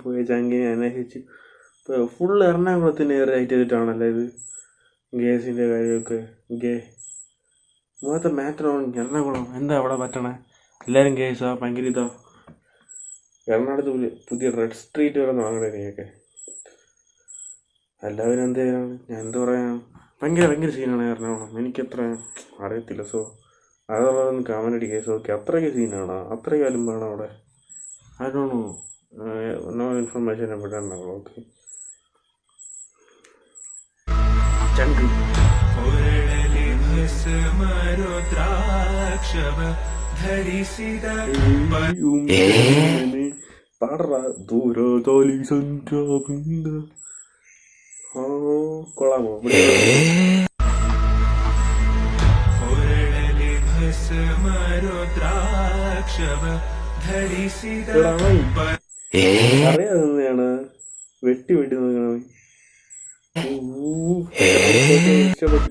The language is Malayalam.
പോയ ചങ്കിനെ അന്വേഷിച്ച് ഫുള്ള് എറണാകുളത്തിന് റൈറ്റ് ചെയ്തിട്ടാണല്ലോ ഇത് ഗേസിൻ്റെ കാര്യമൊക്കെ. മുഖത്തെ മാറ്ററാണ് എറണാകുളം. എന്താ അവിടെ പറ്റണേ? എല്ലാവരും കേസാ, ഭയങ്കര ഇതാ. എറണാകുളത്ത് പുതിയ റെഡ് സ്ട്രീറ്റ് വരെ വാങ്ങണേ നീയൊക്കെ. എല്ലാവരും എന്ത് ചെയ്യാനാണ്, ഞാൻ എന്താ പറയാ, ഭയങ്കര സീനാണ് എറണാകുളം. എനിക്കത്ര അറിയത്തില്ല. സോ അതുള്ളതൊന്ന് കമന്റ് കേസ് ഓക്കെ. അത്രയ്ക്ക് സീനാണ്, അത്രയ്ക്ക് അലുമ്പാണ് അവിടെ. I don't know. No information about Ernakulam. Okay. Jungle. പാടറാ ദൂരതോലി സഞ്ചാപിന്ദ. കൊള്ളാമോ? അറിയാതെയാണ് വെട്ടി നോക്കണം. ഇഷ്ടപ്പെട്ടു.